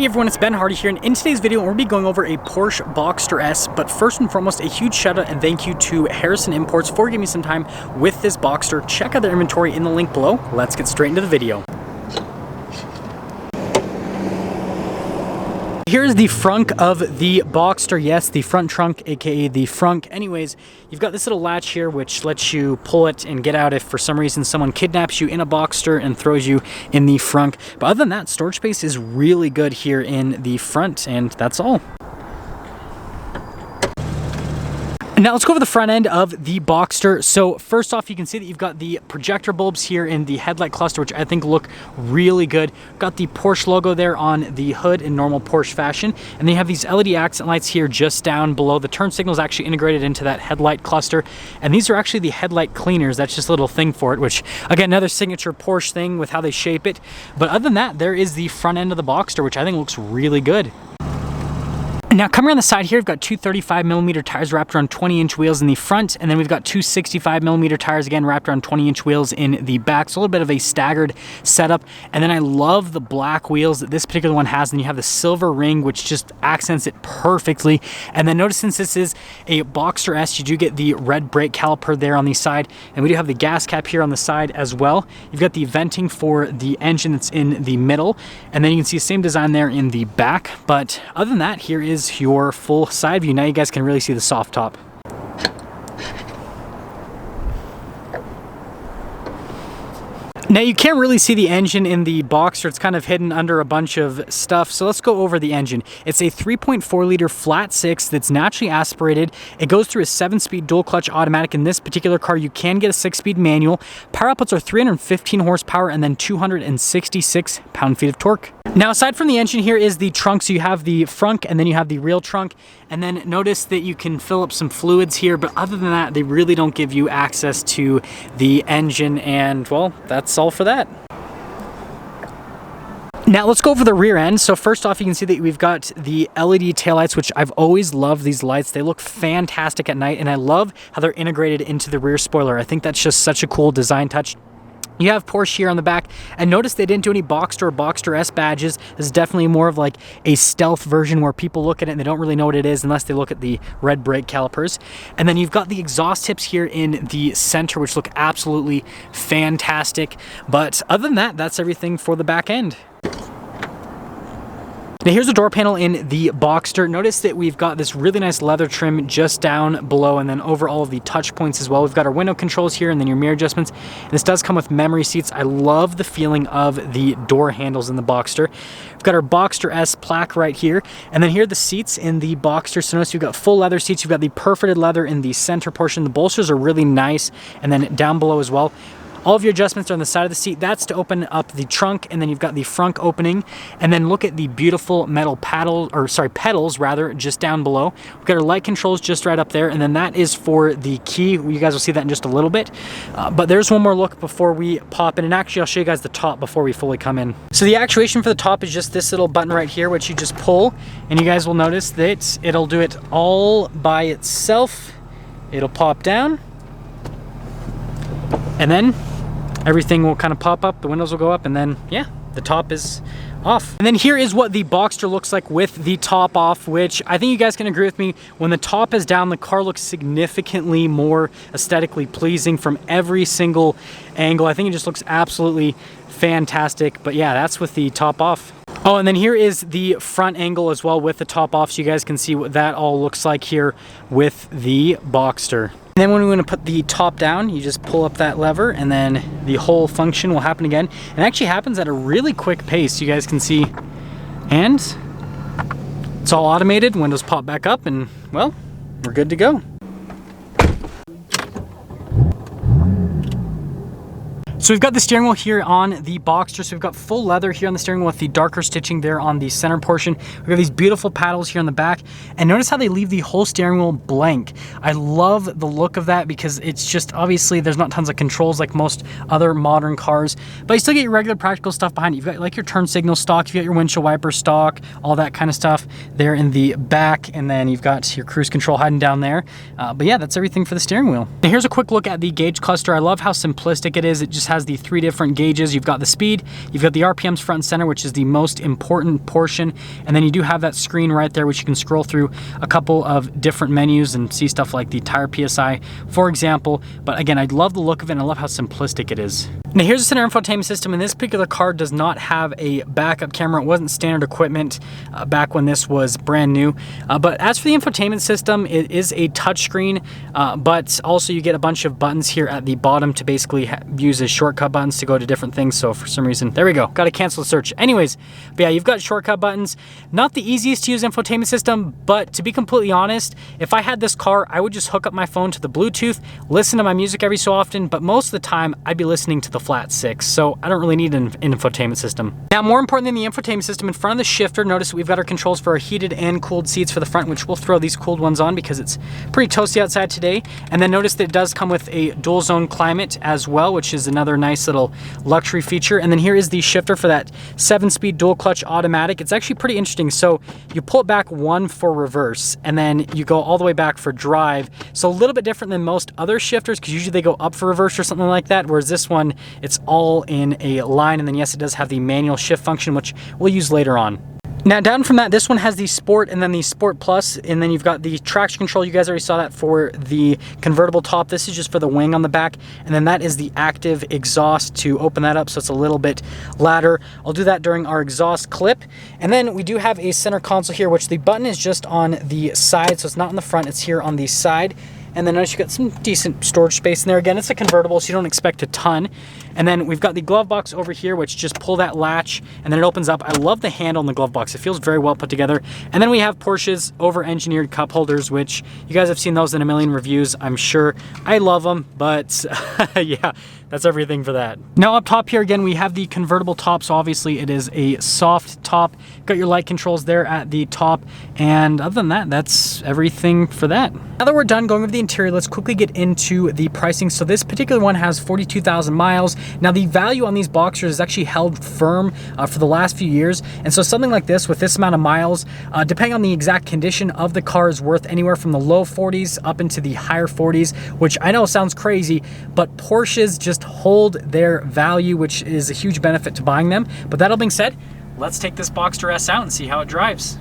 Hey everyone, it's Ben Hardy here, and in today's video we're going to be going over a Porsche Boxster S, but first and foremost a huge shout out and thank you to Harrison Imports for giving me some time with this Boxster. Check out their inventory in the link below. Let's get straight into the video. Here's the frunk of the Boxster. Yes, the front trunk, aka the frunk. Anyways, you've got this little latch here which lets you pull it and get out if for some reason someone kidnaps you in a Boxster and throws you in the frunk. But other than that, storage space is really good here in the front, and that's all. Now let's go over the front end of the Boxster. So first off, you can see that you've got the projector bulbs here in the headlight cluster, which I think look really good. Got the Porsche logo there on the hood in normal Porsche fashion. And then you have these LED accent lights here just down below. The turn signal is actually integrated into that headlight cluster. And these are actually the headlight cleaners. That's just a little thing for it, which again, another signature Porsche thing with how they shape it. But other than that, there is the front end of the Boxster, which I think looks really good. Now coming around the side here, we've got two 35mm tires wrapped around 20-inch wheels in the front, and then we've got two 65mm tires again wrapped around 20-inch wheels in the back. So a little bit of a staggered setup. And then I love the black wheels that this particular one has, and you have the silver ring which just accents it perfectly. And then notice, since this is a Boxster S, you do get the red brake caliper there on the side, and we do have the gas cap here on the side as well. You've got the venting for the engine that's in the middle, and then you can see the same design there in the back. But other than that, here is your full side view. Now you guys can really see the soft top. Now you can't really see the engine in the Boxster. It's kind of hidden under a bunch of stuff. So let's go over the engine. It's a 3.4 liter flat six that's naturally aspirated. It goes through a 7-speed dual clutch automatic. In this particular car, you can get a 6-speed manual. Power outputs are 315 horsepower and then 266 pound-feet of torque. Now, aside from the engine, here is the trunk. So you have the frunk and then you have the real trunk. And then notice that you can fill up some fluids here, but other than that, they really don't give you access to the engine. And well, that's all for that. Now let's go over the rear end. So first off, you can see that we've got the LED taillights, which I've always loved these lights. They look fantastic at night, and I love how they're integrated into the rear spoiler. I think that's just such a cool design touch. You have Porsche here on the back, and notice they didn't do any Boxster or Boxster S badges. This is definitely more of like a stealth version where people look at it and they don't really know what it is unless they look at the red brake calipers. And then you've got the exhaust tips here in the center, which look absolutely fantastic. But other than that, that's everything for the back end. Now here's the door panel in the Boxster. Notice that we've got this really nice leather trim just down below, and then over all of the touch points as well. We've got our window controls here and then your mirror adjustments. And this does come with memory seats. I love the feeling of the door handles in the Boxster. We've got our Boxster S plaque right here. And then here are the seats in the Boxster. So notice you've got full leather seats. You've got the perforated leather in the center portion. The bolsters are really nice. And then down below as well, all of your adjustments are on the side of the seat. That's to open up the trunk, and then you've got the frunk opening. And then look at the beautiful metal pedals rather, just down below. We've got our light controls just right up there, and then that is for the key. You guys will see that in just a little bit. But there's one more look before we pop in, and actually I'll show you guys the top before we fully come in. So the actuation for the top is just this little button right here, which you just pull, and you guys will notice that it'll do it all by itself. It'll pop down, and then everything will kind of pop up, the windows will go up, and then yeah, the top is off. And then here is what the Boxster looks like with the top off, which I think you guys can agree with me. When the top is down, the car looks significantly more aesthetically pleasing from every single angle. I think it just looks absolutely fantastic. But yeah, that's with the top off. Oh, and then here is the front angle as well with the top off, so you guys can see what that all looks like here with the Boxster. And then when we want to put the top down, you just pull up that lever, and then the whole function will happen again. It actually happens at a really quick pace, you guys can see. And it's all automated. Windows pop back up, and well, we're good to go. So we've got the steering wheel here on the Boxster. So we've got full leather here on the steering wheel with the darker stitching there on the center portion. We've got these beautiful paddles here on the back. And notice how they leave the whole steering wheel blank. I love the look of that because it's just, obviously there's not tons of controls like most other modern cars, but you still get your regular practical stuff behind it. You've got like your turn signal stock, you've got your windshield wiper stock, all that kind of stuff there in the back. And then you've got your cruise control hiding down there. But yeah, that's everything for the steering wheel. Now here's a quick look at the gauge cluster. I love how simplistic it is. It just has the 3 different gauges. You've got the speed, you've got the RPMs front and center, which is the most important portion, and then you do have that screen right there, which you can scroll through a couple of different menus and see stuff like the tire PSI, for example. But again, I love the look of it, and I love how simplistic it is. Now here's the center infotainment system, and this particular car does not have a backup camera. It wasn't standard equipment back when this was brand new. But as for the infotainment system, it is a touchscreen, but also you get a bunch of buttons here at the bottom to basically use as shortcut buttons to go to different things. So for some reason, there we go, got to cancel the search. Anyways, but yeah, you've got shortcut buttons. Not the easiest to use infotainment system, but to be completely honest, if I had this car, I would just hook up my phone to the Bluetooth, listen to my music every so often, but most of the time I'd be listening to the flat 6, so I don't really need an infotainment system. Now, more important than the infotainment system, in front of the shifter, notice we've got our controls for our heated and cooled seats for the front, which we'll throw these cooled ones on because it's pretty toasty outside today. And then notice that it does come with a dual zone climate as well, which is another nice little luxury feature. And then here is the shifter for that 7-speed dual clutch automatic. It's actually pretty interesting. So you pull it back 1 for reverse, and then you go all the way back for drive. So a little bit different than most other shifters, because usually they go up for reverse or something like that, whereas this one, it's all in a line. And then yes, it does have the manual shift function, which we'll use later on. Now down from that, this one has the Sport and then the Sport Plus, and then you've got the traction control. You guys already saw that for the convertible top. This is just for the wing on the back, and then that is the active exhaust to open that up so it's a little bit louder. I'll do that during our exhaust clip. And then we do have a center console here, which the button is just on the side, so it's not on the front, it's here on the side. And then notice you got some decent storage space in there. Again, it's a convertible, so you don't expect a ton. And then we've got the glove box over here, which just pull that latch and then it opens up. I love the handle in the glove box. It feels very well put together. And then we have Porsche's over-engineered cup holders, which you guys have seen those in a million reviews, I'm sure. I love them, but yeah, that's everything for that. Now up top here, again, we have the convertible top. So obviously it is a soft top. Got your light controls there at the top. And other than that, that's everything for that. Now that we're done going over the interior, let's quickly get into the pricing. So this particular one has 42,000 miles. Now the value on these Boxsters is actually held firm for the last few years. And so something like this with this amount of miles, depending on the exact condition of the car, is worth anywhere from the low 40s up into the higher 40s, which I know sounds crazy, but Porsches just hold their value, which is a huge benefit to buying them. But that all being said, let's take this Boxster S out and see how it drives.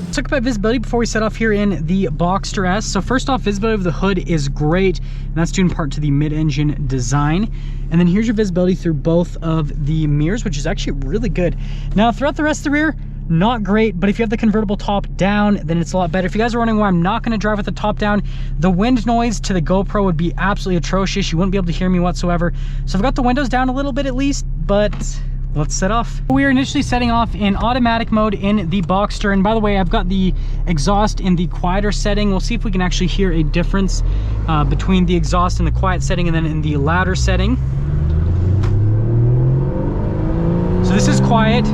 Let's talk about visibility before we set off here in the Boxster S. So first off, visibility of the hood is great, and that's due in part to the mid-engine design. And then here's your visibility through both of the mirrors, which is actually really good. Now throughout the rest of the rear, not great, but if you have the convertible top down, then it's a lot better. If you guys are wondering why I'm not going to drive with the top down, the wind noise to the GoPro would be absolutely atrocious. You wouldn't be able to hear me whatsoever. So I've got the windows down a little bit at least, but let's set off. We are initially setting off in automatic mode in the Boxster, and by the way, I've got the exhaust in the quieter setting. We'll see if we can actually hear a difference between the exhaust in the quiet setting and then in the louder setting. So this is quiet,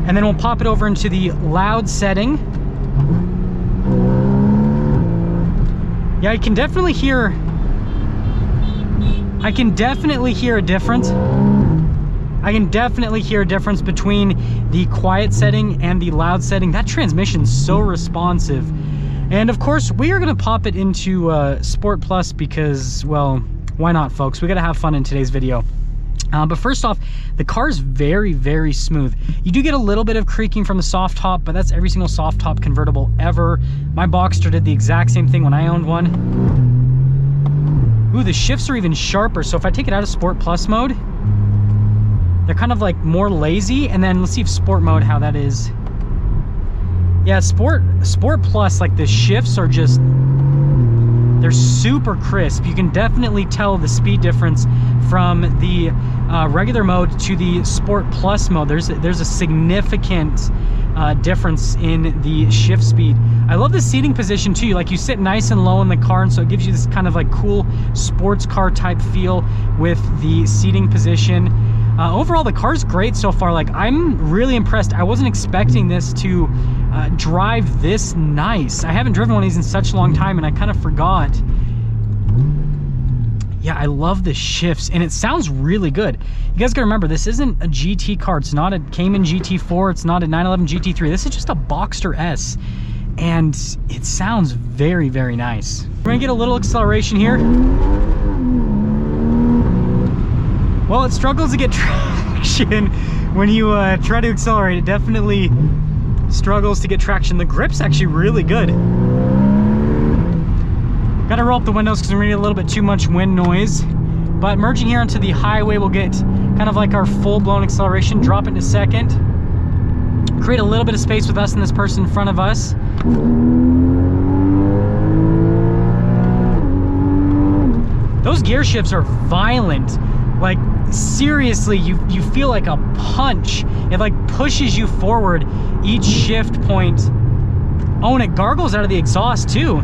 and then we'll pop it over into the loud setting. Yeah, I can definitely hear a difference. I can definitely hear a difference between the quiet setting and the loud setting. That transmission's so responsive. And of course, we are gonna pop it into Sport Plus because, well, why not, folks? We gotta have fun in today's video. But first off, the car is very, very smooth. You do get a little bit of creaking from the soft top, but that's every single soft top convertible ever. My Boxster did the exact same thing when I owned one. Ooh, the shifts are even sharper. So if I take it out of Sport Plus mode, they're kind of like more lazy. And then let's see if Sport mode, how that is. Yeah, Sport Plus, like the shifts are just, they're super crisp. You can definitely tell the speed difference from the regular mode to the Sport Plus mode. There's a significant difference in the shift speed. I love the seating position too. Like, you sit nice and low in the car, and so it gives you this kind of like cool sports car type feel with the seating position. Overall, the car's great so far. Like, I'm really impressed. I wasn't expecting this to drive this nice. I haven't driven one of these in such a long time, and I kind of forgot. Yeah, I love the shifts, and it sounds really good. You guys gotta remember, this isn't a GT car. It's not a Cayman GT4. It's not a 911 GT3. This is just a Boxster S, and it sounds very, very nice. We're gonna get a little acceleration here. Well, it struggles to get traction when you try to accelerate. It definitely struggles to get traction. The grip's actually really good. Gotta roll up the windows because we're gonna get a little bit too much wind noise. But merging here onto the highway, we'll get kind of like our full-blown acceleration, drop it in a second. Create a little bit of space with us and this person in front of us. Those gear shifts are violent. Like, seriously, you feel like a punch. It like pushes you forward each shift point. Oh, and it gargles out of the exhaust too.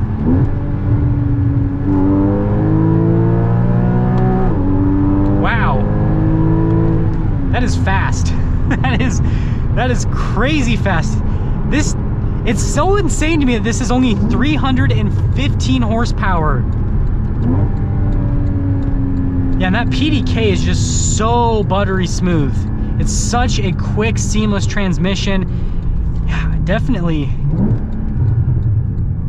Wow, that is fast. that is crazy fast. It's so insane to me that this is only 315 horsepower. Yeah, and that PDK is just so buttery smooth. It's such a quick, seamless transmission. Yeah, definitely.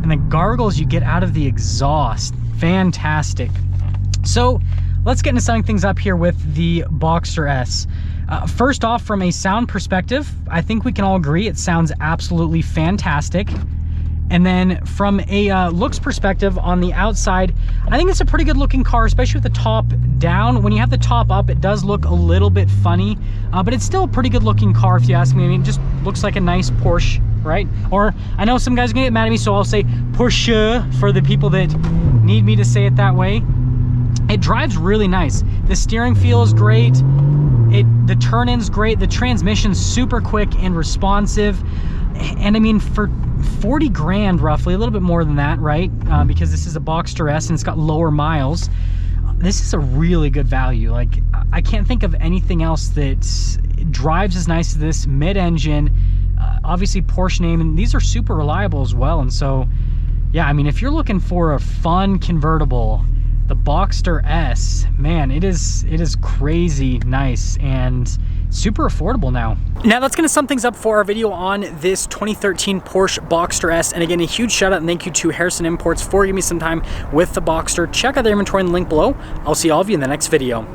And the gargles you get out of the exhaust, fantastic. So let's get into summing things up here with the Boxster S. First off, from a sound perspective, I think we can all agree it sounds absolutely fantastic. And then from a looks perspective on the outside, I think it's a pretty good looking car, especially with the top down. When you have the top up, it does look a little bit funny, but it's still a pretty good looking car if you ask me. I mean, it just looks like a nice Porsche, right? Or I know some guys are gonna get mad at me, so I'll say Porsche for the people that need me to say it that way. It drives really nice. The steering feels great. The turn-in's great. The transmission's super quick and responsive. And I mean, for 40 grand roughly, a little bit more than that, right? Because this is a Boxster S and it's got lower miles. This is a really good value. Like, I can't think of anything else that drives as nice as this. Mid-engine, obviously Porsche name, and these are super reliable as well. And so, yeah, I mean, if you're looking for a fun convertible, the Boxster S, man, it is crazy nice and super affordable now. Now that's gonna sum things up for our video on this 2013 Porsche Boxster S. And again, a huge shout out and thank you to Harrison Imports for giving me some time with the Boxster. Check out their inventory in the link below. I'll see all of you in the next video.